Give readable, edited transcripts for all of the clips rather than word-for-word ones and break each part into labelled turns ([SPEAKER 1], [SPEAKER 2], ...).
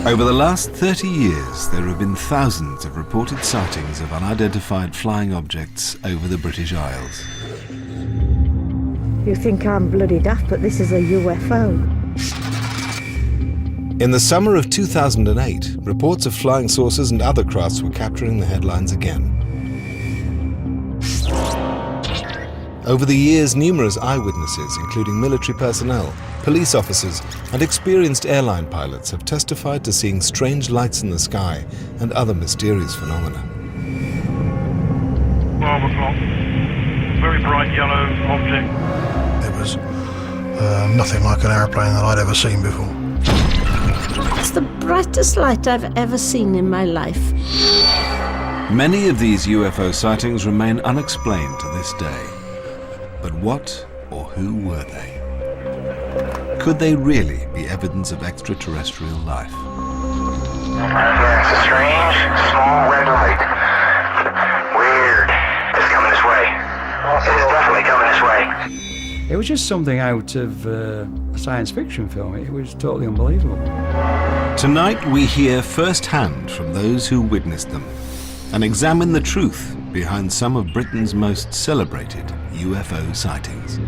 [SPEAKER 1] Over the last 30 years, there have been thousands of reported sightings of unidentified flying objects over the British Isles.
[SPEAKER 2] You think I'm bloody daft, but this is a UFO.
[SPEAKER 1] In the summer of 2008, reports of flying saucers and other crafts were capturing the headlines again. Over the years, numerous eyewitnesses, including military personnel, police officers, and experienced airline pilots have testified to seeing strange lights in the sky and other mysterious phenomena.
[SPEAKER 3] 12 o'clock. Very bright yellow object.
[SPEAKER 4] It was nothing like an aeroplane that I'd ever seen before.
[SPEAKER 2] It's the brightest light I've ever seen in my life.
[SPEAKER 1] Many of these UFO sightings remain unexplained to this day. But what or who were they? Could they really be evidence of extraterrestrial life?
[SPEAKER 5] Yeah, it's a strange, small red light. Weird. It's coming this way. It's definitely coming this way.
[SPEAKER 6] It was just something out of a science fiction film. It was totally unbelievable.
[SPEAKER 1] Tonight we hear firsthand from those who witnessed them and examine the truth behind some of Britain's most celebrated UFO sightings.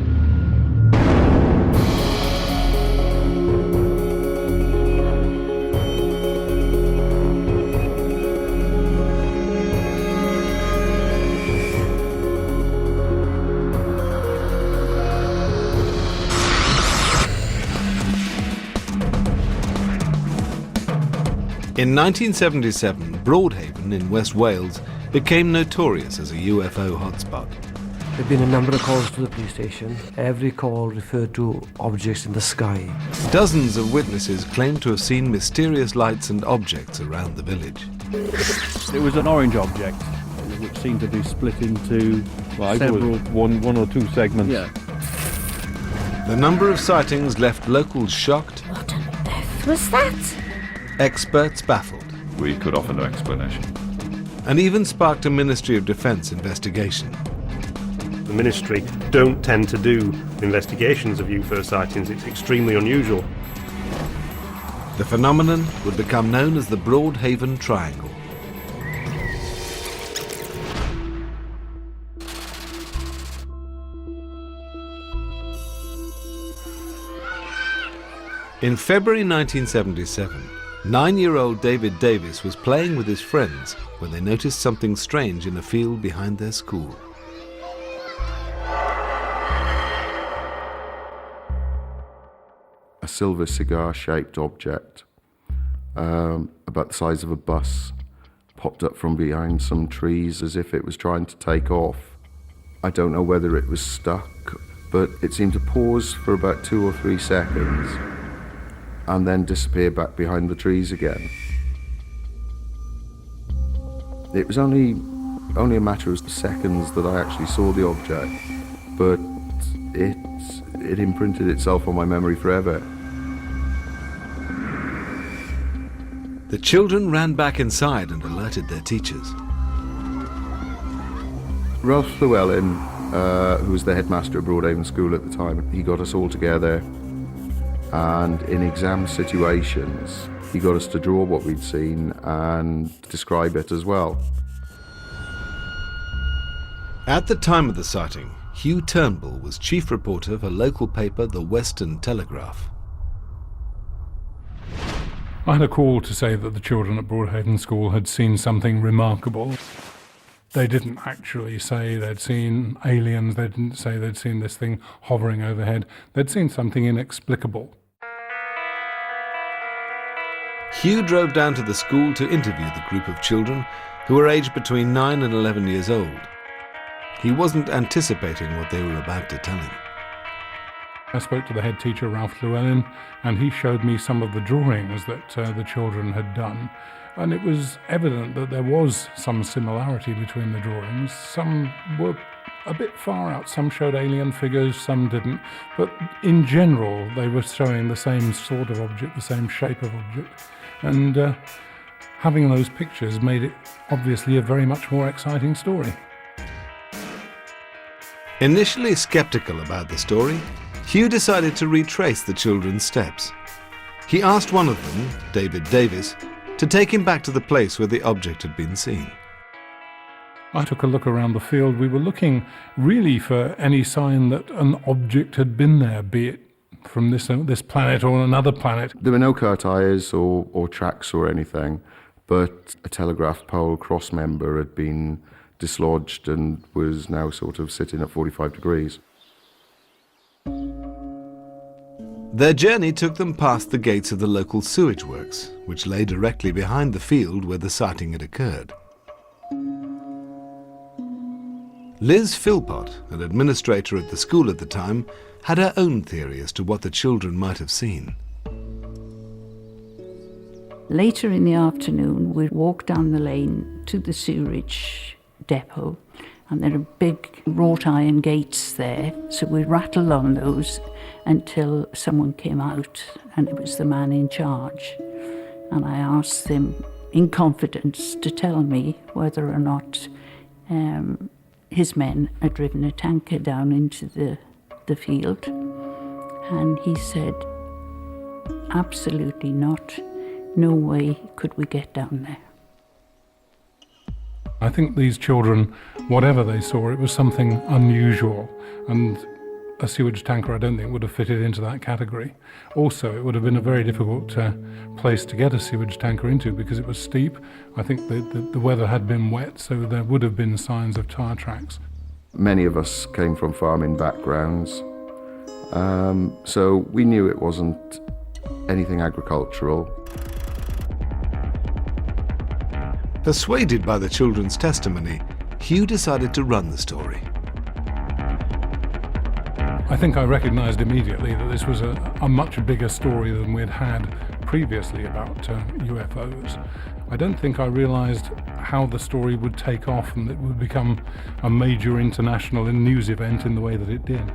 [SPEAKER 1] In 1977, Broadhaven in West Wales became notorious as a UFO hotspot.
[SPEAKER 7] There have been a number of calls to the police station. Every call referred to objects in the sky.
[SPEAKER 1] Dozens of witnesses claimed to have seen mysterious lights and objects around the village.
[SPEAKER 8] It was an orange object, which seemed to be split into several... one or two segments. Yeah.
[SPEAKER 1] The number of sightings left locals shocked.
[SPEAKER 2] What on earth was that?
[SPEAKER 1] Experts baffled.
[SPEAKER 9] We could offer no explanation.
[SPEAKER 1] And even sparked a Ministry of Defence investigation.
[SPEAKER 10] The Ministry don't tend to do investigations of UFO sightings. It's extremely unusual.
[SPEAKER 1] The phenomenon would become known as the Broadhaven Triangle. In February 1977, 9-year-old David Davis was playing with his friends when they noticed something strange in a field behind their school.
[SPEAKER 11] A silver cigar-shaped object, about the size of a bus, popped up from behind some trees as if it was trying to take off. I don't know whether it was stuck, but it seemed to pause for about 2 or 3 seconds and then disappear back behind the trees again. It was only a matter of seconds that I actually saw the object, but it imprinted itself on my memory forever.
[SPEAKER 1] The children ran back inside and alerted their teachers.
[SPEAKER 11] Ralph Llewellyn, who was the headmaster of Broadhaven School at the time, he got us all together, and in exam situations, he got us to draw what we'd seen and describe it as well.
[SPEAKER 1] At the time of the sighting, Hugh Turnbull was chief reporter for local paper The Western Telegraph.
[SPEAKER 12] I had a call to say that the children at Broadhaven School had seen something remarkable. They didn't actually say they'd seen aliens, they didn't say they'd seen this thing hovering overhead. They'd seen something inexplicable.
[SPEAKER 1] Hugh drove down to the school to interview the group of children who were aged between 9 and 11 years old. He wasn't anticipating what they were about to tell him.
[SPEAKER 12] I spoke to the head teacher, Ralph Llewellyn, and he showed me some of the drawings that the children had done. And it was evident that there was some similarity between the drawings. Some were a bit far out, some showed alien figures, some didn't. But in general, they were showing the same sort of object, the same shape of object. And having those pictures made it obviously a very much more exciting story.
[SPEAKER 1] Initially skeptical about the story, Hugh decided to retrace the children's steps. He asked one of them, David Davis, to take him back to the place where the object had been seen.
[SPEAKER 12] I took a look around the field. We were looking really for any sign that an object had been there, be it from this planet or another planet.
[SPEAKER 11] There were no car tyres or tracks or anything, but a telegraph pole cross member had been dislodged and was now sort of sitting at 45 degrees.
[SPEAKER 1] Their journey took them past the gates of the local sewage works, which lay directly behind the field where the sighting had occurred. Liz Philpott, an administrator at the school at the time, had her own theory as to what the children might have seen.
[SPEAKER 13] Later in the afternoon, we walked down the lane to the sewerage depot, and there are big wrought iron gates there, so we rattled on those until someone came out, and it was the man in charge. And I asked him in confidence to tell me whether or not his men had driven a tanker down into the field. And he said, absolutely not. No way could we get down there.
[SPEAKER 12] I think these children, whatever they saw, it was something unusual, and a sewage tanker I don't think would have fitted into that category. Also, it would have been a very difficult place to get a sewage tanker into because it was steep. I think the weather had been wet, so there would have been signs of tyre tracks.
[SPEAKER 11] Many of us came from farming backgrounds, so we knew it wasn't anything agricultural.
[SPEAKER 1] Persuaded by the children's testimony, Hugh decided to run the story.
[SPEAKER 12] I think I recognised immediately that this was a much bigger story than we'd had previously about UFOs. I don't think I realised how the story would take off and it would become a major international news event in the way that it did.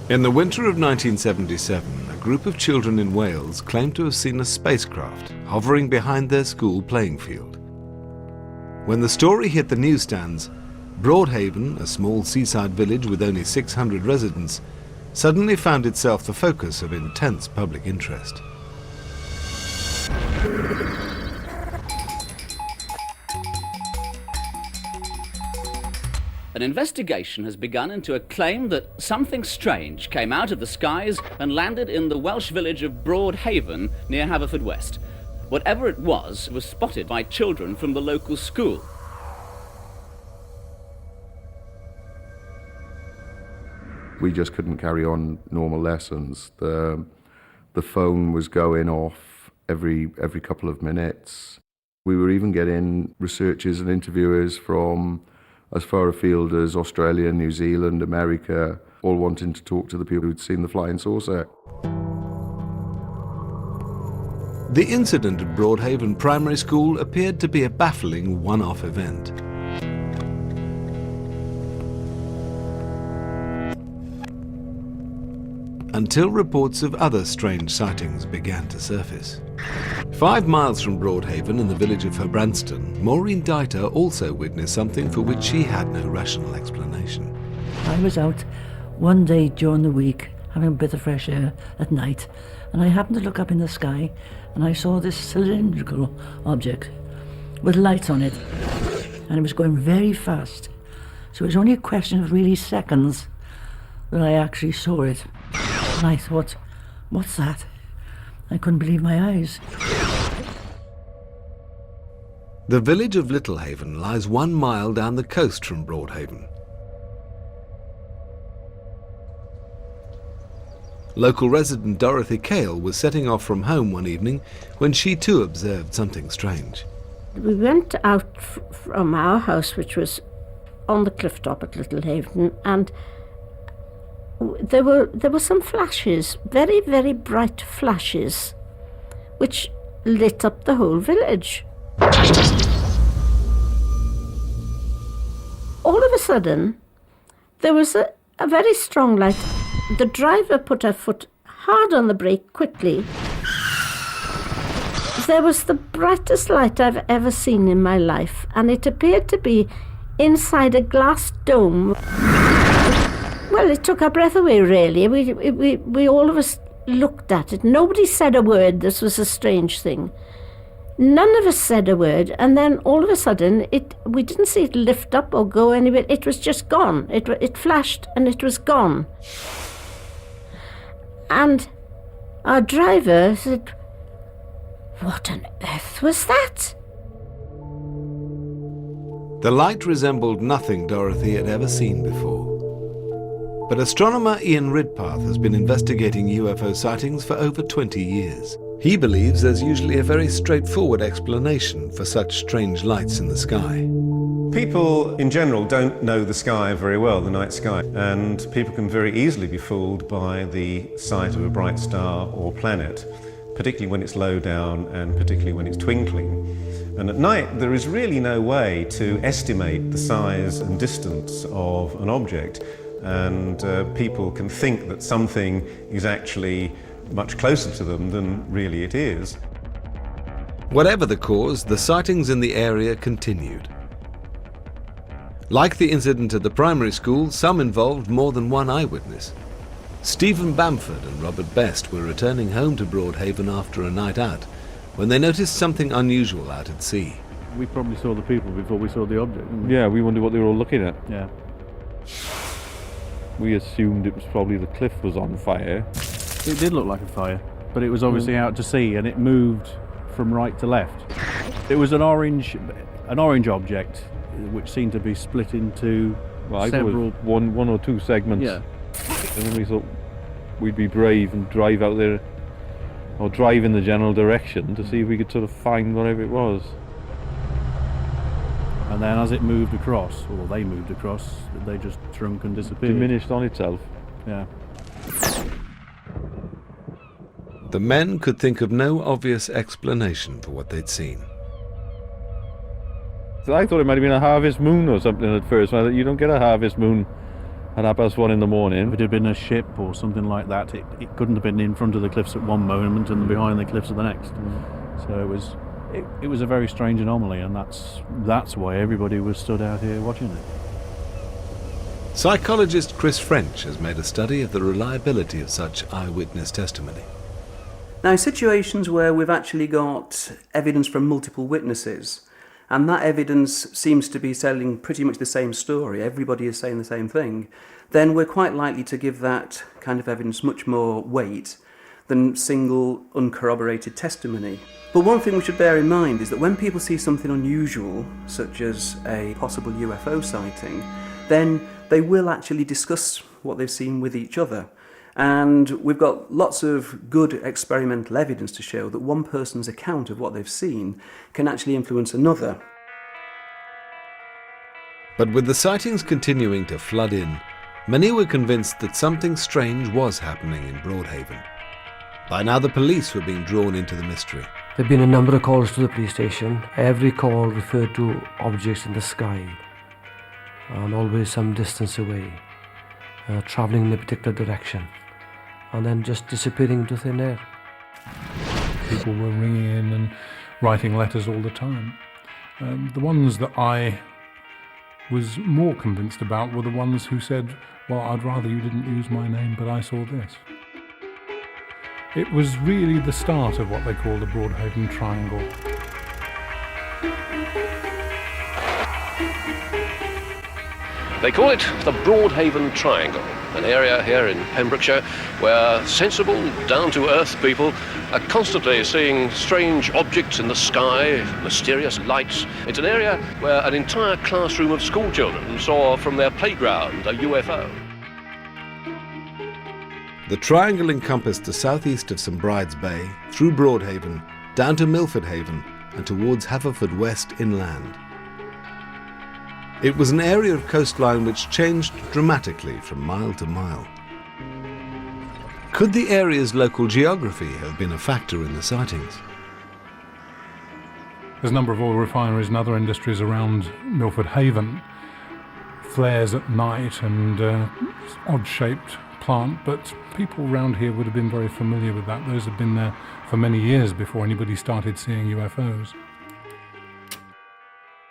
[SPEAKER 1] In the winter of 1977, a group of children in Wales claimed to have seen a spacecraft hovering behind their school playing field. When the story hit the newsstands, Broadhaven, a small seaside village with only 600 residents, suddenly found itself the focus of intense public interest.
[SPEAKER 14] An investigation has begun into a claim that something strange came out of the skies and landed in the Welsh village of Broadhaven near Haverfordwest. Whatever it was spotted by children from the local school.
[SPEAKER 11] We just couldn't carry on normal lessons. The phone was going off every couple of minutes. We were even getting researchers and interviewers from as far afield as Australia, New Zealand, America, all wanting to talk to the people who'd seen the flying saucer.
[SPEAKER 1] The incident at Broadhaven Primary School appeared to be a baffling one-off event. Until reports of other strange sightings began to surface. 5 miles from Broadhaven in the village of Herbranston, Maureen Dieter also witnessed something for which she had no rational explanation.
[SPEAKER 15] I was out one day during the week having a bit of fresh air at night, and I happened to look up in the sky and I saw this cylindrical object with lights on it, and it was going very fast. So it was only a question of really seconds that I actually saw it. And I thought, what's that? I couldn't believe my eyes.
[SPEAKER 1] The village of Littlehaven lies 1 mile down the coast from Broadhaven. Local resident Dorothy Cale was setting off from home one evening when she too observed something strange.
[SPEAKER 2] We went out from our house, which was on the cliff top at Littlehaven, and there were some flashes, very, very bright flashes, which lit up the whole village. All of a sudden, there was a very strong light. The driver put her foot hard on the brake quickly. There was the brightest light I've ever seen in my life, and it appeared to be inside a glass dome. Well, it took our breath away, really. We all of us looked at it. Nobody said a word. This was a strange thing. None of us said a word, and then all of a sudden, we didn't see it lift up or go anywhere. It was just gone. It flashed, and it was gone. And our driver said, "What on earth was that?"
[SPEAKER 1] The light resembled nothing Dorothy had ever seen before. But astronomer Ian Ridpath has been investigating UFO sightings for over 20 years. He believes there's usually a very straightforward explanation for such strange lights in the sky.
[SPEAKER 16] People in general don't know the sky very well, the night sky, and people can very easily be fooled by the sight of a bright star or planet, particularly when it's low down and particularly when it's twinkling. And at night there is really no way to estimate the size and distance of an object, and people can think that something is actually much closer to them than really it is.
[SPEAKER 1] Whatever the cause, the sightings in the area continued. Like the incident at the primary school, some involved more than one eyewitness. Stephen Bamford and Robert Best were returning home to Broadhaven after a night out when they noticed something unusual out at sea.
[SPEAKER 8] We probably saw the people before we saw the object.
[SPEAKER 9] Yeah, we wondered what they were all looking at.
[SPEAKER 8] Yeah.
[SPEAKER 9] We assumed it was probably the cliff was on fire.
[SPEAKER 8] It did look like a fire, but it was obviously out to sea, and it moved from right to left. It was an orange object, which seemed to be split into several...
[SPEAKER 9] one or two segments.
[SPEAKER 8] Yeah.
[SPEAKER 9] And then we thought we'd be brave and drive out there, or drive in the general direction to see if we could sort of find whatever it was.
[SPEAKER 8] And then as it moved across, or they moved across, they just shrunk and disappeared.
[SPEAKER 9] Diminished on itself.
[SPEAKER 8] Yeah.
[SPEAKER 1] The men could think of no obvious explanation for what they'd seen.
[SPEAKER 9] So I thought it might have been a harvest moon or something at first. I thought, you don't get a harvest moon at 1:30 in the morning.
[SPEAKER 8] If it had been a ship or something like that, it couldn't have been in front of the cliffs at one moment and behind the cliffs at the next. So it was a very strange anomaly, and that's why everybody was stood out here watching it.
[SPEAKER 1] Psychologist Chris French has made a study of the reliability of such eyewitness testimony.
[SPEAKER 17] Now, situations where we've actually got evidence from multiple witnesses, and that evidence seems to be telling pretty much the same story, everybody is saying the same thing, then we're quite likely to give that kind of evidence much more weight than single uncorroborated testimony. But one thing we should bear in mind is that when people see something unusual, such as a possible UFO sighting, then they will actually discuss what they've seen with each other. And we've got lots of good experimental evidence to show that one person's account of what they've seen can actually influence another.
[SPEAKER 1] But with the sightings continuing to flood in, many were convinced that something strange was happening in Broadhaven. By now the police were being drawn into the mystery.
[SPEAKER 7] There have been a number of calls to the police station. Every call referred to objects in the sky, and always some distance away, travelling in a particular direction, and then just disappearing into thin air.
[SPEAKER 12] People were ringing in and writing letters all the time. The ones that I was more convinced about were the ones who said, well, I'd rather you didn't use my name, but I saw this. It was really the start of what they call the Broadhaven Triangle.
[SPEAKER 18] They call it the Broadhaven Triangle, an area here in Pembrokeshire where sensible, down-to-earth people are constantly seeing strange objects in the sky, mysterious lights. It's an area where an entire classroom of schoolchildren saw from their playground a UFO.
[SPEAKER 1] The triangle encompassed the southeast of St Bride's Bay, through Broadhaven, down to Milford Haven, and towards Haverfordwest inland. It was an area of coastline which changed dramatically from mile to mile. Could the area's local geography have been a factor in the sightings?
[SPEAKER 12] There's a number of oil refineries and other industries around Milford Haven. Flares at night and odd-shaped plant, but people around here would have been very familiar with that. Those had been there for many years before anybody started seeing UFOs.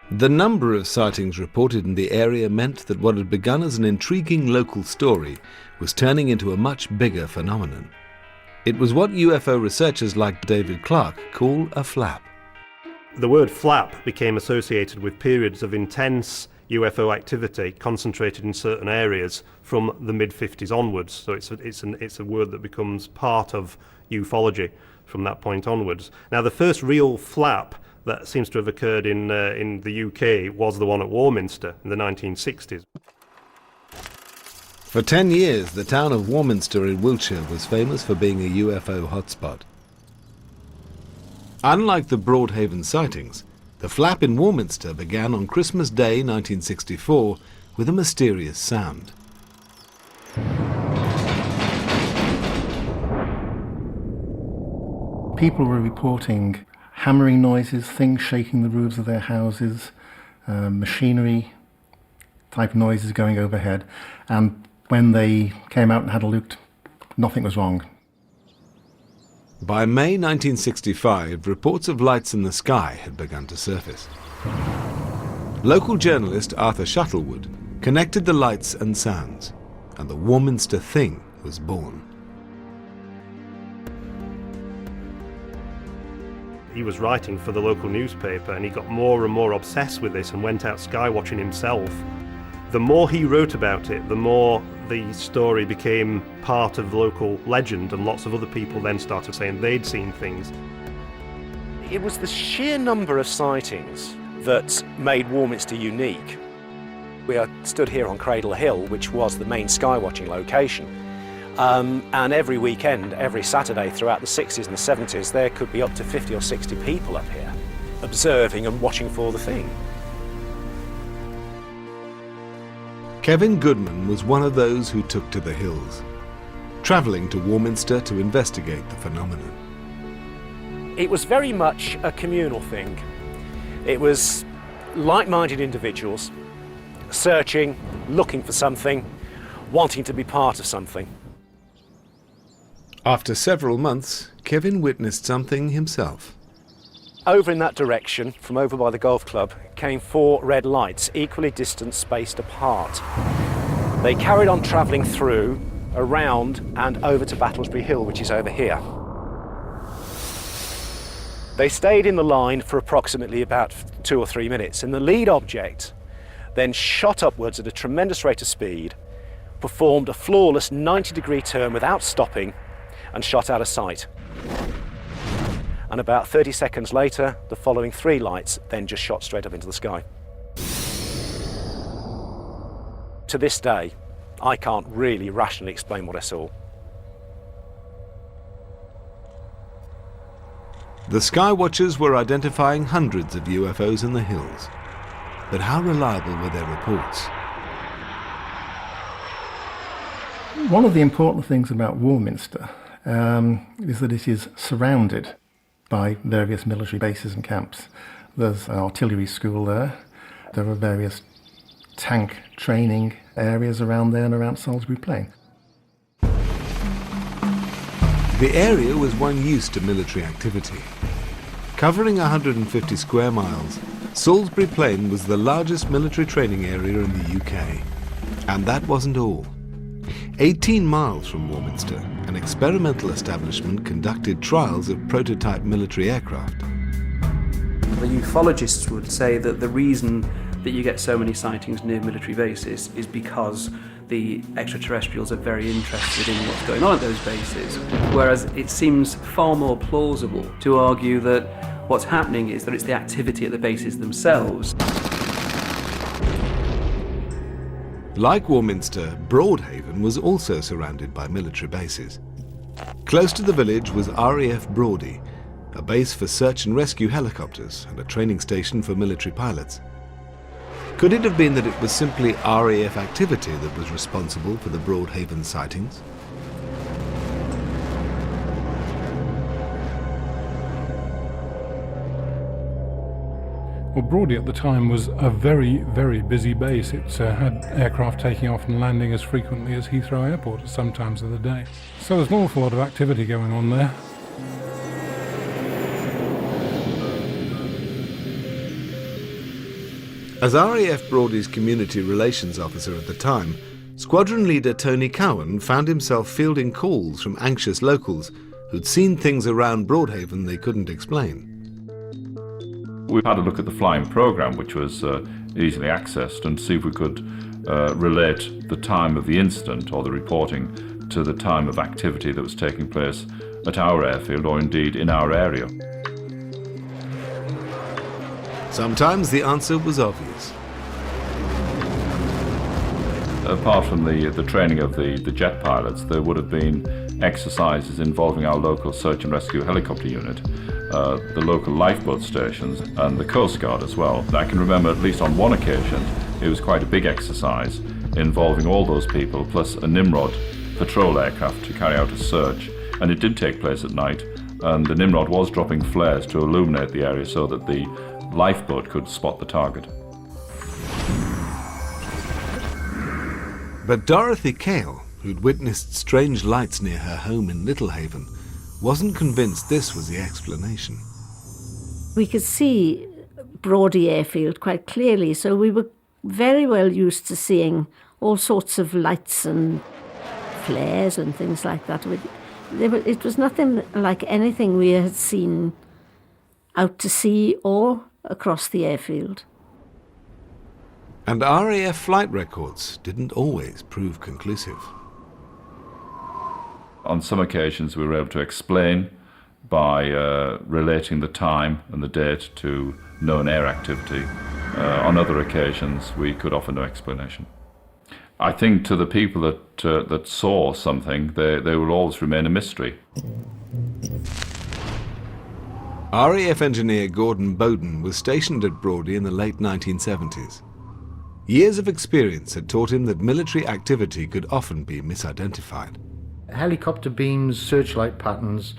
[SPEAKER 1] The number of sightings reported in the area meant that what had begun as an intriguing local story was turning into a much bigger phenomenon. It was what UFO researchers like David Clark call a flap.
[SPEAKER 10] The word flap became associated with periods of intense UFO activity concentrated in certain areas from the mid-50s onwards. So it's a word that becomes part of ufology from that point onwards. Now, the first real flap that seems to have occurred in the UK was the one at Warminster in the 1960s.
[SPEAKER 1] For 10 years, the town of Warminster in Wiltshire was famous for being a UFO hotspot. Unlike the Broadhaven sightings, the flap in Warminster began on Christmas Day 1964 with a mysterious sound.
[SPEAKER 19] People were reporting hammering noises, things shaking the roofs of their houses, machinery type noises going overhead, and when they came out and had a look, nothing was wrong.
[SPEAKER 1] By May 1965, reports of lights in the sky had begun to surface. Local journalist Arthur Shuttlewood connected the lights and sounds, and the Warminster Thing was born.
[SPEAKER 10] He was writing for the local newspaper and he got more and more obsessed with this and went out skywatching himself. The more he wrote about it, the more the story became part of local legend, and lots of other people then started saying they'd seen things.
[SPEAKER 20] It was the sheer number of sightings that made Warminster unique. We are stood here on Cradle Hill, which was the main skywatching location. And every weekend, every Saturday throughout the 60s and the 70s, there could be up to 50 or 60 people up here observing and watching for the thing.
[SPEAKER 1] Kevin Goodman was one of those who took to the hills, travelling to Warminster to investigate the phenomenon.
[SPEAKER 20] It was very much a communal thing. It was like-minded individuals searching, looking for something, wanting to be part of something.
[SPEAKER 1] After several months, Kevin witnessed something himself.
[SPEAKER 20] Over in that direction, from over by the golf club, came 4 red lights, equally distant, spaced apart. They carried on travelling through, around, and over to Battlesbury Hill, which is over here. They stayed in the line for approximately about 2 or 3 minutes, and the lead object then shot upwards at a tremendous rate of speed, performed a flawless 90-degree turn without stopping, and shot out of sight. And about 30 seconds later, the following 3 lights then just shot straight up into the sky. To this day, I can't really rationally explain what I saw.
[SPEAKER 1] The sky watchers were identifying hundreds of UFOs in the hills. But how reliable were their reports?
[SPEAKER 19] One of the important things about Warminster is that it is surrounded by various military bases and camps. There's an artillery school there. There are various tank training areas around there and around Salisbury Plain.
[SPEAKER 1] The area was one used to military activity. Covering 150 square miles, Salisbury Plain was the largest military training area in the UK. And that wasn't all. 18 miles from Warminster, an experimental establishment conducted trials of prototype military aircraft.
[SPEAKER 17] The ufologists would say that the reason that you get so many sightings near military bases is because the extraterrestrials are very interested in what's going on at those bases, whereas it seems far more plausible to argue that what's happening is that it's the activity at the bases themselves.
[SPEAKER 1] Like Warminster, Broadhaven was also surrounded by military bases. Close to the village was RAF Brawdy, a base for search and rescue helicopters and a training station for military pilots. Could it have been that it was simply RAF activity that was responsible for the Broadhaven sightings?
[SPEAKER 12] Well, Broady at the time was a very, very busy base. It had aircraft taking off and landing as frequently as Heathrow Airport at some times of the day. So there's an awful lot of activity going on there.
[SPEAKER 1] As RAF Broady's community relations officer at the time, squadron leader Tony Cowan found himself fielding calls from anxious locals who'd seen things around Broadhaven they couldn't explain.
[SPEAKER 9] We had a look at the flying programme, which was easily accessed, and see if we could relate the time of the incident or the reporting to the time of activity that was taking place at our airfield or indeed in our area.
[SPEAKER 1] Sometimes the answer was obvious.
[SPEAKER 9] Apart from the training of the jet pilots, there would have been exercises involving our local search and rescue helicopter unit, the local lifeboat stations and the Coast Guard as well. I can remember at least on one occasion it was quite a big exercise involving all those people plus a Nimrod patrol aircraft to carry out a search, and it did take place at night, and the Nimrod was dropping flares to illuminate the area so that the lifeboat could spot the target.
[SPEAKER 1] But Dorothy Cale, who'd witnessed strange lights near her home in Littlehaven, wasn't convinced this was the explanation.
[SPEAKER 2] We could see Broady Airfield quite clearly, so we were very well used to seeing all sorts of lights and flares and things like that. It was nothing like anything we had seen out to sea or across the airfield.
[SPEAKER 1] And RAF flight records didn't always prove conclusive.
[SPEAKER 9] On some occasions we were able to explain by relating the time and the date to known air activity. On other occasions we could offer no explanation. I think to the people that saw something, they will always remain a mystery.
[SPEAKER 1] RAF engineer Gordon Bowden was stationed at Broady in the late 1970s. Years of experience had taught him that military activity could often be misidentified.
[SPEAKER 6] Helicopter beams, searchlight patterns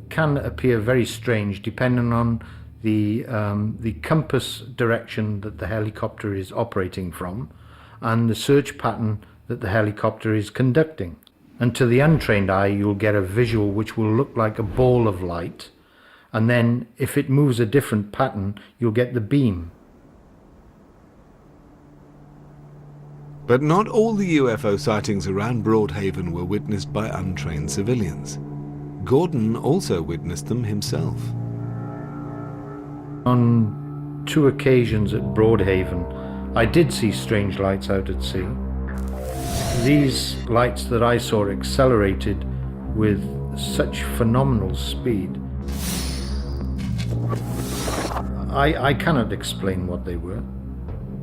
[SPEAKER 6] can appear very strange depending on the compass direction that the helicopter is operating from and the search pattern that the helicopter is conducting. And to the untrained eye, you'll get a visual which will look like a ball of light, and then if it moves a different pattern, you'll get the beam.
[SPEAKER 1] But not all the UFO sightings around Broadhaven were witnessed by untrained civilians. Gordon also witnessed them himself.
[SPEAKER 6] On 2 occasions at Broadhaven, I did see strange lights out at sea. These lights that I saw accelerated with such phenomenal speed. I cannot explain what they were,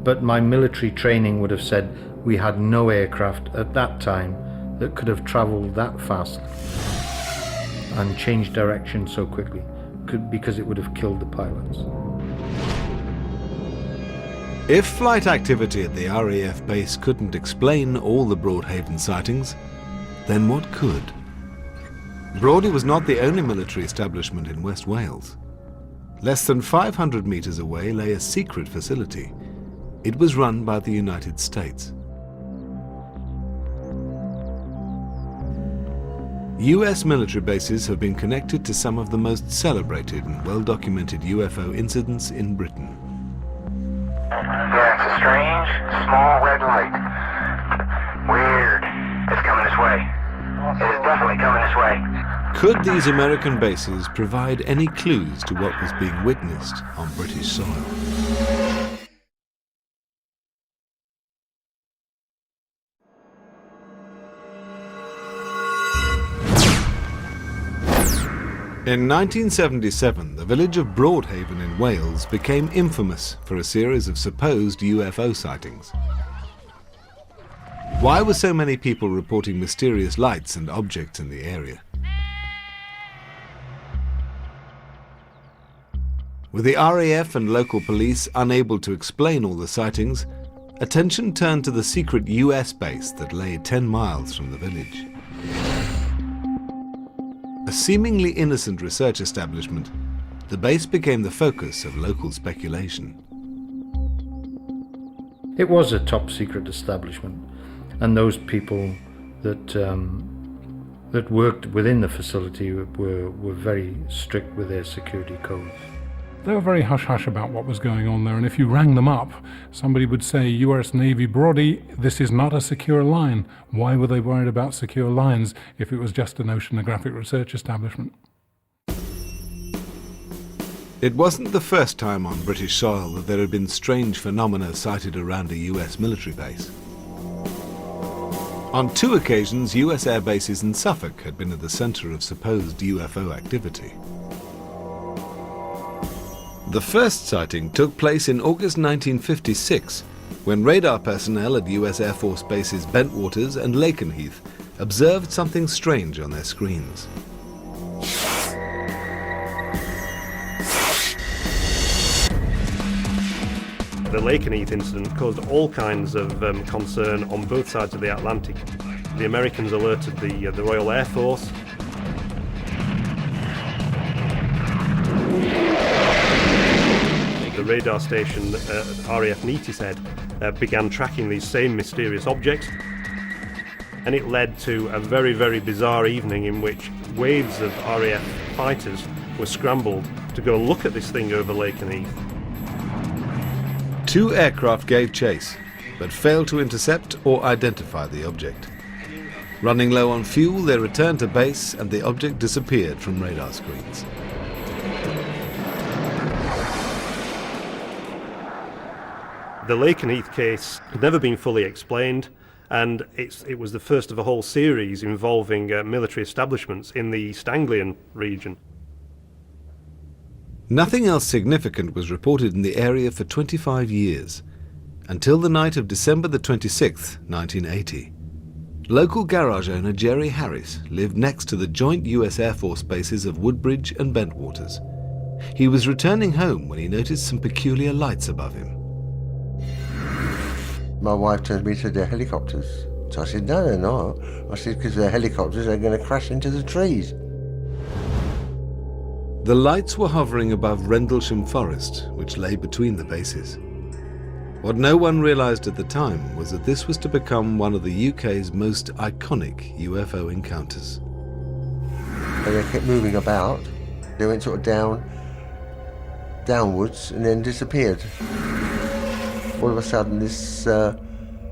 [SPEAKER 6] but my military training would have said we had no aircraft at that time that could have travelled that fast and changed direction so quickly, because it would have killed the pilots.
[SPEAKER 1] If flight activity at the RAF base couldn't explain all the Broadhaven sightings, then what could? Broady was not the only military establishment in West Wales. Less than 500 metres away lay a secret facility. It was run by the United States. US military bases have been connected to some of the most celebrated and well-documented UFO incidents in Britain.
[SPEAKER 5] Yeah, it's a strange, small red light. Weird. It's coming this way. It is definitely coming this way.
[SPEAKER 1] Could these American bases provide any clues to what was being witnessed on British soil? In 1977, the village of Broadhaven in Wales became infamous for a series of supposed UFO sightings. Why were so many people reporting mysterious lights and objects in the area? With the RAF and local police unable to explain all the sightings, attention turned to the secret US base that lay 10 miles from the village. A seemingly innocent research establishment, the base became the focus of local speculation.
[SPEAKER 6] It was a top secret establishment, and those people that worked within the facility were very strict with their security codes.
[SPEAKER 12] They were very hush-hush about what was going on there, and if you rang them up, somebody would say, US Navy Brody, this is not a secure line. Why were they worried about secure lines if it was just an oceanographic research establishment?
[SPEAKER 1] It wasn't the first time on British soil that there had been strange phenomena sighted around a US military base. On 2 occasions, US air bases in Suffolk had been at the centre of supposed UFO activity. The first sighting took place in August 1956, when radar personnel at US Air Force bases Bentwaters and Lakenheath observed something strange on their screens.
[SPEAKER 10] The Lakenheath incident caused all kinds of concern on both sides of the Atlantic. The Americans alerted the Royal Air Force. The radar station RAF Neatishead began tracking these same mysterious objects, and it led to a very, very bizarre evening in which waves of RAF fighters were scrambled to go and look at this thing over Lakenheath.
[SPEAKER 1] 2 aircraft gave chase, but failed to intercept or identify the object. Running low on fuel, they returned to base and the object disappeared from radar screens.
[SPEAKER 10] The Lakenheath case had never been fully explained, and it was the first of a whole series involving military establishments in the East Anglian region.
[SPEAKER 1] Nothing else significant was reported in the area for 25 years, until the night of December the 26th, 1980. Local garage owner Jerry Harris lived next to the joint US Air Force bases of Woodbridge and Bentwaters. He was returning home when he noticed some peculiar lights above him.
[SPEAKER 21] My wife turned me to the helicopters. So I said, no, they're not. I said, because they're helicopters, they're going to crash into the trees.
[SPEAKER 1] The lights were hovering above Rendlesham Forest, which lay between the bases. What no one realised at the time was that this was to become one of the UK's most iconic UFO encounters.
[SPEAKER 21] And they kept moving about. They went sort of downwards and then disappeared. All of a sudden this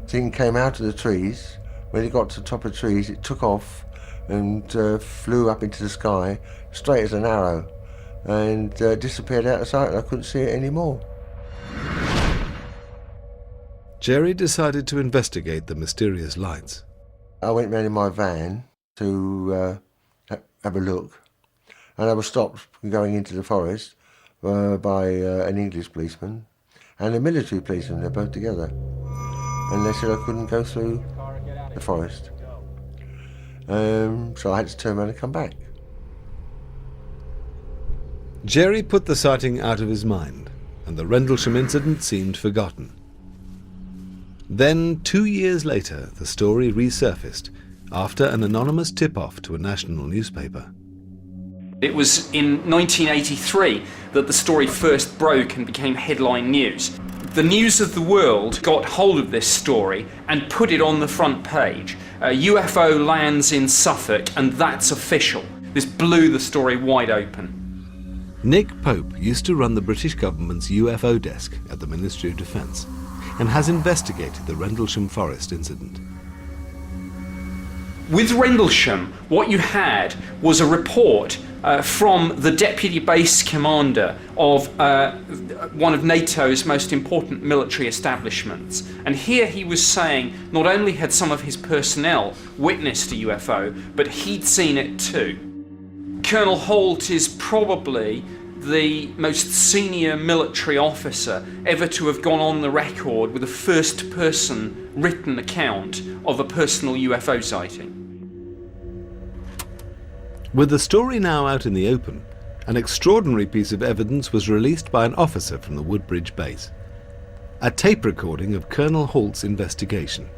[SPEAKER 21] thing came out of the trees. When it got to the top of the trees, it took off and flew up into the sky, straight as an arrow, and disappeared out of sight, and I couldn't see it anymore.
[SPEAKER 1] Jerry decided to investigate the mysterious lights.
[SPEAKER 21] I went round in my van to have a look, and I was stopped from going into the forest by an English policeman and a military policeman. They're both together, and they said I couldn't go through the forest. So I had to turn around and come back.
[SPEAKER 1] Jerry put the sighting out of his mind, and the Rendlesham incident seemed forgotten. Then, 2 years later, the story resurfaced after an anonymous tip-off to a national newspaper.
[SPEAKER 22] It was in 1983 that the story first broke and became headline news. The News of the World got hold of this story and put it on the front page. A UFO lands in Suffolk, and that's official. This blew the story wide open.
[SPEAKER 1] Nick Pope used to run the British government's UFO desk at the Ministry of Defence and has investigated the Rendlesham Forest incident.
[SPEAKER 22] With Rendlesham, what you had was a report from the deputy base commander of one of NATO's most important military establishments. And here he was saying not only had some of his personnel witnessed a UFO, but he'd seen it too. Colonel Holt is probably the most senior military officer ever to have gone on the record with a first-person written account of a personal UFO sighting.
[SPEAKER 1] With the story now out in the open, an extraordinary piece of evidence was released by an officer from the Woodbridge base. A tape recording of Colonel Holt's investigation.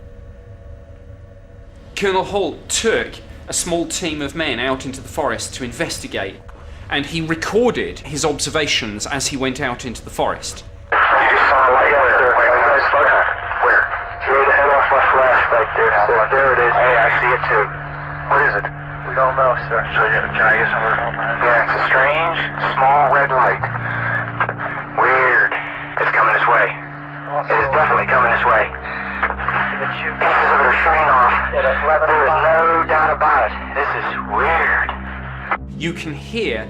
[SPEAKER 22] Colonel Holt took a small team of men out into the forest to investigate, and he recorded his observations as he went out into the forest.
[SPEAKER 5] You saw a light where There it is. Hey, I see it too. What is it? We don't know, sir. So can I get some of it? Yeah, it's a strange, small red light. Weird. It's coming this way. It is definitely coming this way. Pieces of it are shooting off. There is no doubt about it. This is weird.
[SPEAKER 22] You can hear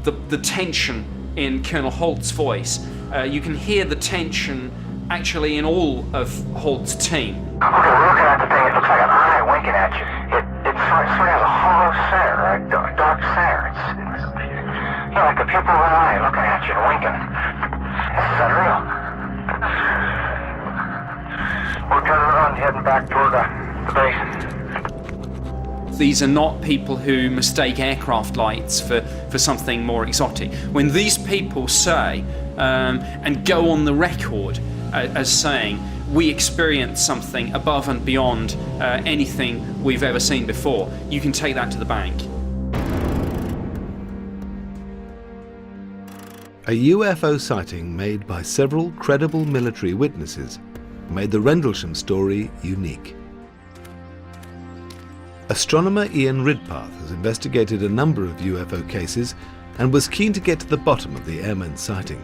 [SPEAKER 22] the tension in Colonel Holt's voice. You can hear the tension actually in all of Holt's team.
[SPEAKER 5] Okay, we're looking at the thing. It looks like an eye winking at you. It sort of has a hollow center, a dark center. It's like a pupil of an eye looking at you and winking. This is unreal. We're turning around, heading back toward the base.
[SPEAKER 22] These are not people who mistake aircraft lights for something more exotic. When these people say, and go on the record as saying, we experienced something above and beyond anything we've ever seen before, you can take that to the bank.
[SPEAKER 1] A UFO sighting made by several credible military witnesses made the Rendlesham story unique. Astronomer Ian Ridpath has investigated a number of UFO cases and was keen to get to the bottom of the airman's sighting.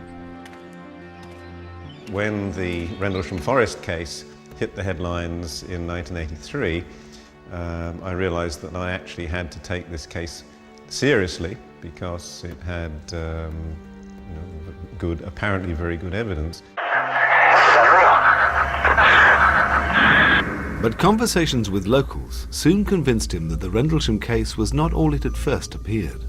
[SPEAKER 16] When the Rendlesham Forest case hit the headlines in 1983, I realised that I actually had to take this case seriously because it had apparently very good evidence.
[SPEAKER 1] But conversations with locals soon convinced him that the Rendlesham case was not all it had first appeared.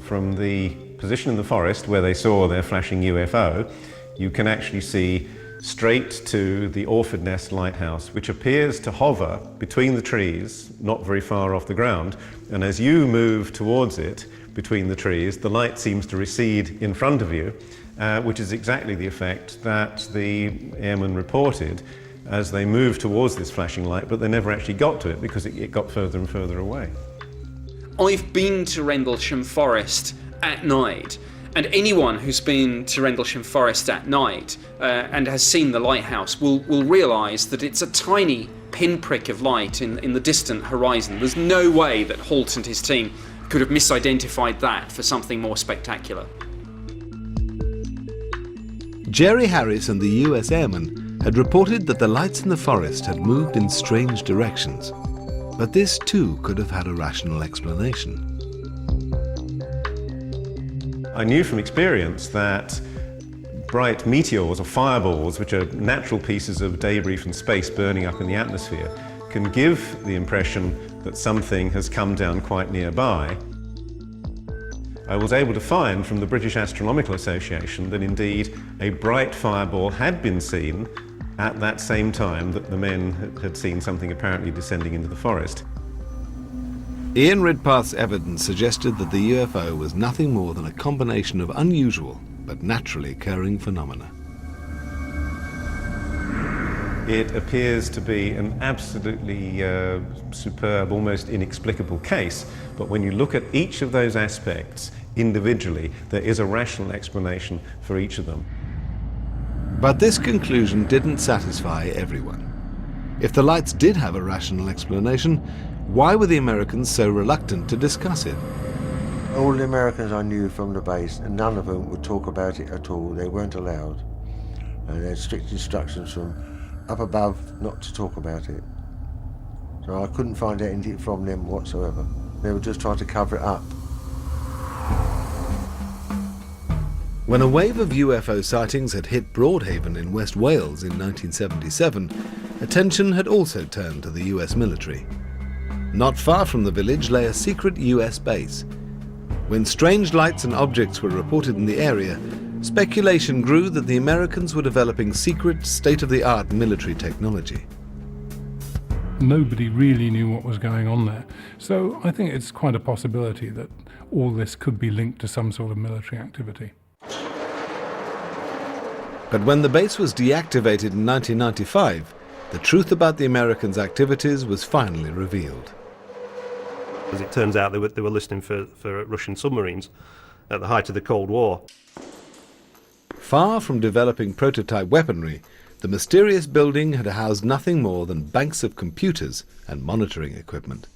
[SPEAKER 16] From the position in the forest where they saw their flashing UFO, you can actually see straight to the Orford Nest lighthouse, which appears to hover between the trees, not very far off the ground. And as you move towards it, between the trees, the light seems to recede in front of you, which is exactly the effect that the airmen reported as they moved towards this flashing light, but they never actually got to it because it got further and further away.
[SPEAKER 22] I've been to Rendlesham Forest at night, and anyone who's been to Rendlesham Forest at night and has seen the lighthouse will realise that it's a tiny pinprick of light in the distant horizon. There's no way that Holt and his team could have misidentified that for something more spectacular.
[SPEAKER 1] Jerry Harris and the US airmen had reported that the lights in the forest had moved in strange directions, but this too could have had a rational explanation.
[SPEAKER 16] I knew from experience that bright meteors or fireballs, which are natural pieces of debris from space burning up in the atmosphere, can give the impression that something has come down quite nearby. I was able to find from the British Astronomical Association that indeed a bright fireball had been seen at that same time that the men had seen something apparently descending into the forest.
[SPEAKER 1] Ian Ridpath's evidence suggested that the UFO was nothing more than a combination of unusual but naturally occurring phenomena.
[SPEAKER 16] It appears to be an absolutely superb, almost inexplicable case, but when you look at each of those aspects individually, there is a rational explanation for each of them.
[SPEAKER 1] But this conclusion didn't satisfy everyone. If the lights did have a rational explanation, why were the Americans so reluctant to discuss it?
[SPEAKER 21] All the Americans I knew from the base, and none of them would talk about it at all. They weren't allowed. And they had strict instructions from up above not to talk about it. So I couldn't find anything from them whatsoever. They were just trying to cover it up.
[SPEAKER 1] When a wave of UFO sightings had hit Broadhaven in West Wales in 1977, attention had also turned to the US military. Not far from the village lay a secret US base. When strange lights and objects were reported in the area, speculation grew that the Americans were developing secret, state-of-the-art military technology.
[SPEAKER 12] Nobody really knew what was going on there. So I think it's quite a possibility that all this could be linked to some sort of military activity.
[SPEAKER 1] But when the base was deactivated in 1995, the truth about the Americans' activities was finally revealed.
[SPEAKER 10] As it turns out, they were listening for Russian submarines at the height of the Cold War.
[SPEAKER 1] Far from developing prototype weaponry, The mysterious building had housed nothing more than banks of computers and monitoring equipment.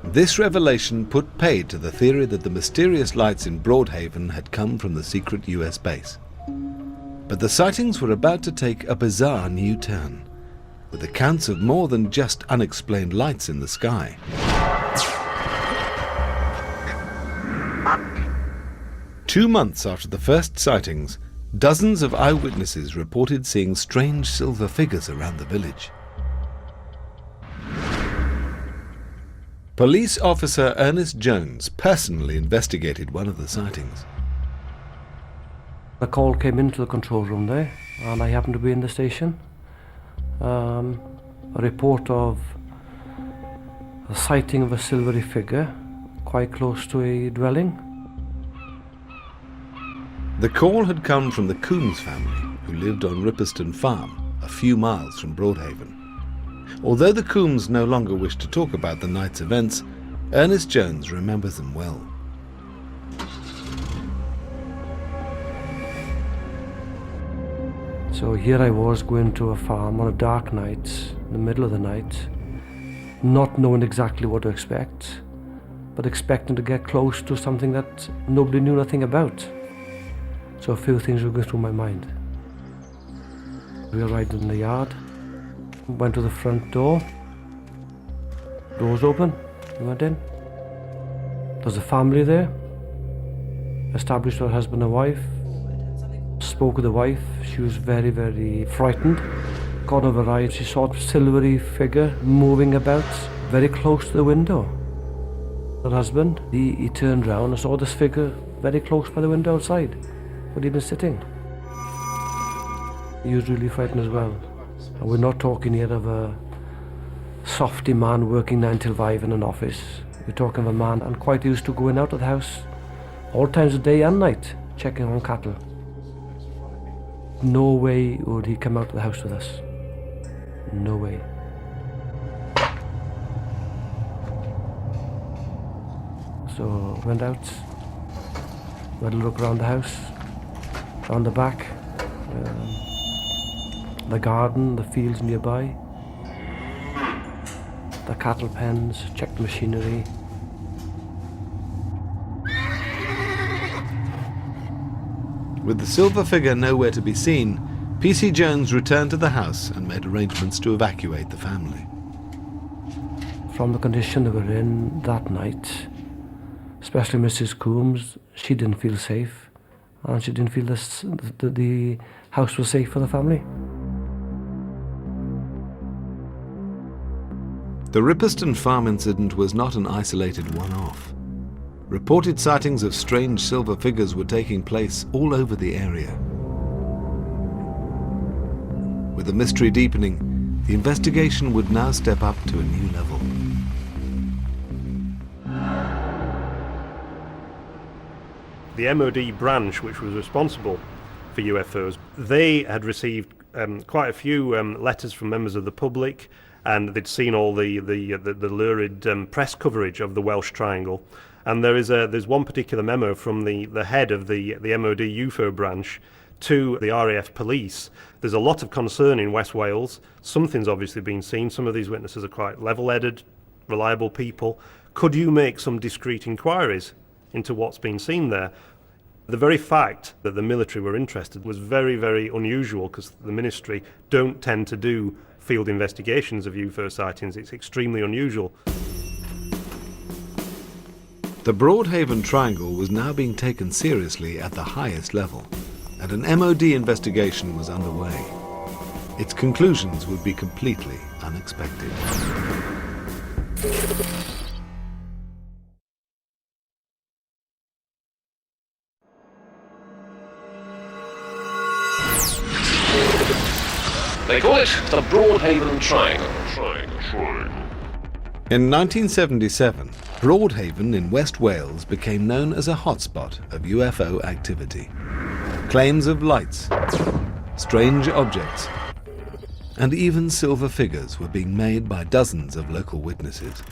[SPEAKER 1] This revelation put paid to the theory that the mysterious lights in Broadhaven had come from the secret US base. But the sightings were about to take a bizarre new turn, with accounts of more than just unexplained lights in the sky. 2 months after the first sightings, dozens of eyewitnesses reported seeing strange silver figures around the village. Police officer Ernest Jones personally investigated one of the sightings.
[SPEAKER 7] A call came into the control room there, and I happened to be in the station. A report of a sighting of a silvery figure quite close to a dwelling.
[SPEAKER 1] The call had come from the Coombs family, who lived on Ripperston Farm, a few miles from Broadhaven. Although the Coombs no longer wished to talk about the night's events, Ernest Jones remembers them well.
[SPEAKER 7] So here I was going to a farm on a dark night, in the middle of the night, not knowing exactly what to expect, but expecting to get close to something that nobody knew nothing about. So a few things were going through my mind. We arrived in the yard, went to the front door, doors open, we went in. There was a family there, established her husband and wife, spoke with the wife. She was very, very frightened. Got override, she saw a silvery figure moving about very close to the window. Her husband, he turned round and saw this figure very close by the window outside, where he'd been sitting. He was really frightened as well. And we're not talking here of a softy man working 9 till 5 in an office. We're talking of a man and quite used to going out of the house all times of day and night, checking on cattle. No way would he come out of the house with us. No way. So went out, had a look around the house, around the back, the garden, the fields nearby, the cattle pens, checked the machinery.
[SPEAKER 1] With the silver figure nowhere to be seen, PC Jones returned to the house and made arrangements to evacuate the family.
[SPEAKER 7] From the condition they were in that night, especially Mrs. Coombs, she didn't feel safe, and she didn't feel the house was safe for the family.
[SPEAKER 1] The Ripperston Farm incident was not an isolated one-off. Reported sightings of strange silver figures were taking place all over the area. With the mystery deepening, the investigation would now step up to a new level.
[SPEAKER 10] The MOD branch, which was responsible for UFOs, they had received quite a few letters from members of the public, and they'd seen all the lurid press coverage of the Welsh Triangle. And there's one particular memo from the head of the MOD UFO branch to the RAF police. There's a lot of concern in West Wales. Something's obviously been seen. Some of these witnesses are quite level-headed, reliable people. Could you make some discreet inquiries into what's been seen there? The very fact that the military were interested was very, very unusual, because the ministry don't tend to do field investigations of UFO sightings. It's extremely unusual.
[SPEAKER 1] The Broadhaven Triangle was now being taken seriously at the highest level, and an MOD investigation was underway. Its conclusions would be completely unexpected.
[SPEAKER 18] They call it the Broadhaven Triangle.
[SPEAKER 1] In 1977, Broadhaven in West Wales became known as a hotspot of UFO activity. Claims of lights, strange objects, and even silver figures were being made by dozens of local witnesses.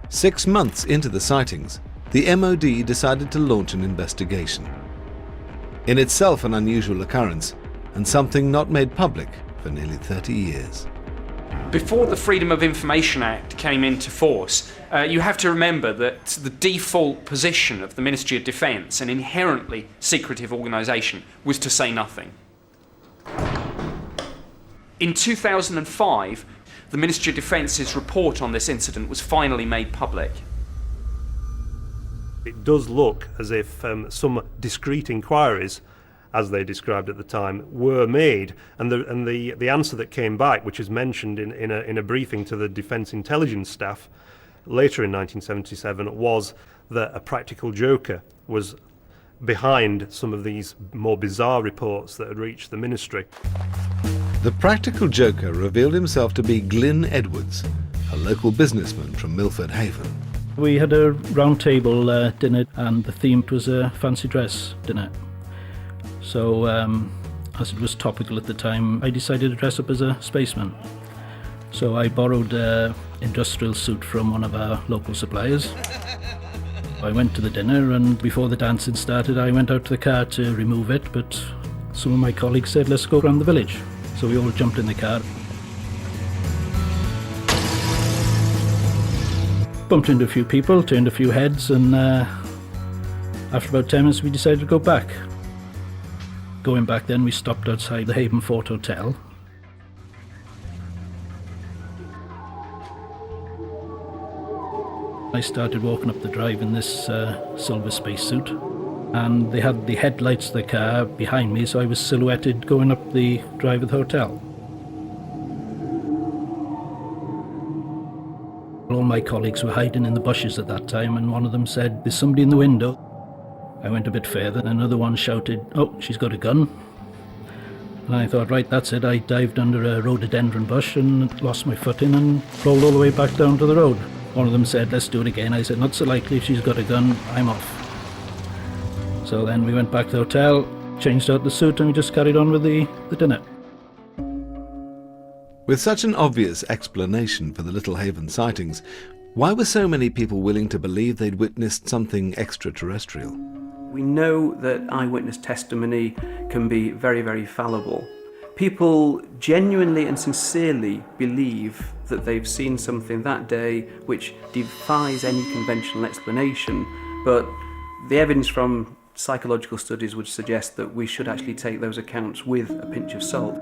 [SPEAKER 1] 6 months into the sightings, the MOD decided to launch an investigation. In itself an unusual occurrence, and something not made public for nearly 30 years.
[SPEAKER 22] Before the Freedom of Information Act came into force, you have to remember that the default position of the Ministry of Defence, an inherently secretive organisation, was to say nothing. In 2005, the Ministry of Defence's report on this incident was finally made public.
[SPEAKER 10] It does look as if some discreet inquiries, as they described at the time, were made, and the answer that came back, which is mentioned in a briefing to the Defence Intelligence staff later in 1977, was that a practical joker was behind some of these more bizarre reports that had reached the ministry.
[SPEAKER 1] The practical joker revealed himself to be Glyn Edwards, a local businessman from Milford Haven.
[SPEAKER 3] We had a round table dinner, and the theme was a fancy dress dinner. So, as it was topical at the time, I decided to dress up as a spaceman. So I borrowed an industrial suit from one of our local suppliers. I went to the dinner, and before the dancing started, I went out to the car to remove it, but some of my colleagues said, let's go around the village. So we all jumped in the car. Bumped into a few people, turned a few heads, and after about 10 minutes we decided to go back. Going back then, we stopped outside the Haven Fort Hotel. I started walking up the drive in this silver spacesuit, and they had the headlights of the car behind me, so I was silhouetted going up the drive of the hotel. All my colleagues were hiding in the bushes at that time, and one of them said, there's somebody in the window. I went a bit further, and another one shouted, oh, she's got a gun. And I thought, right, that's it. I dived under a rhododendron bush and lost my footing and rolled all the way back down to the road. One of them said, let's do it again. I said, not so likely, if she's got a gun, I'm off. So then we went back to the hotel, changed out the suit, and we just carried on with the dinner.
[SPEAKER 1] With such an obvious explanation for the Little Haven sightings, why were so many people willing to believe they'd witnessed something extraterrestrial?
[SPEAKER 17] We know that eyewitness testimony can be very, very fallible. People genuinely and sincerely believe that they've seen something that day which defies any conventional explanation, but the evidence from psychological studies would suggest that we should actually take those accounts with a pinch of salt.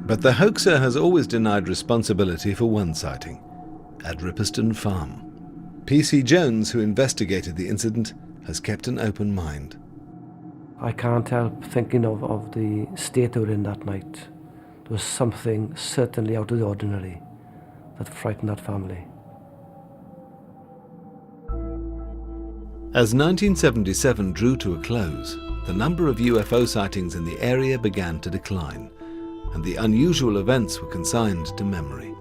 [SPEAKER 1] But the hoaxer has always denied responsibility for one sighting, at Ripperston Farm. P.C. Jones, who investigated the incident, has kept an open mind.
[SPEAKER 7] I can't help thinking of the state they were in that night. There was something certainly out of the ordinary that frightened that family.
[SPEAKER 1] As 1977 drew to a close, the number of UFO sightings in the area began to decline, and the unusual events were consigned to memory.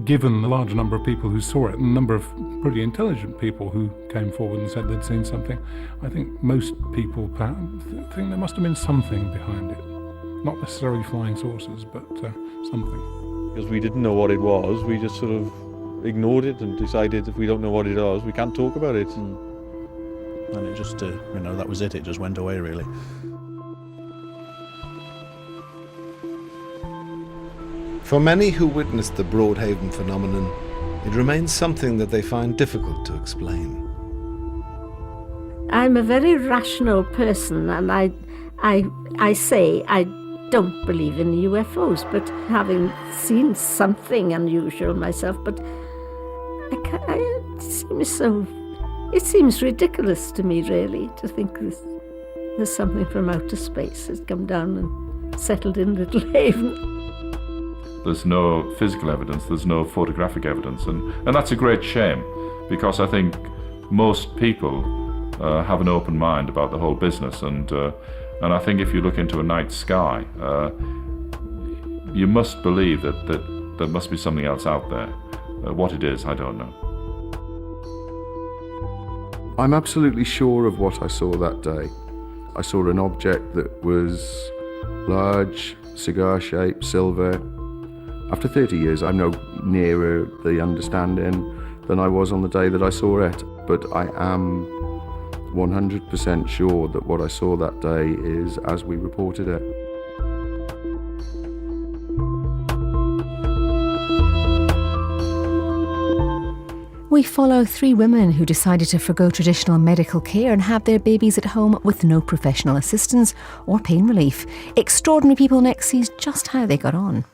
[SPEAKER 12] Given the large number of people who saw it and the number of pretty intelligent people who came forward and said they'd seen something, I think most people think there must have been something behind it. Not necessarily flying saucers, but something.
[SPEAKER 8] Because we didn't know what it was, we just sort of ignored it and decided if we don't know what it was, we can't talk about it. And it just, that was it just went away really.
[SPEAKER 1] For many who witnessed the Broadhaven phenomenon, it remains something that they find difficult to explain.
[SPEAKER 2] I'm a very rational person, and I say I don't believe in UFOs, but having seen something unusual myself, but it seems ridiculous to me, really, to think there's something from outer space that's come down and settled in Little Haven.
[SPEAKER 9] There's no physical evidence, there's no photographic evidence, and that's a great shame, because I think most people have an open mind about the whole business, and I think if you look into a night sky, you must believe that there must be something else out there. What it is, I don't know.
[SPEAKER 11] I'm absolutely sure of what I saw that day. I saw an object that was large, cigar-shaped, silver. After 30 years, I'm no nearer the understanding than I was on the day that I saw it, but I am 100% sure that what I saw that day is as we reported it.
[SPEAKER 4] We follow 3 women who decided to forgo traditional medical care and have their babies at home with no professional assistance or pain relief. Extraordinary People Next sees just how they got on.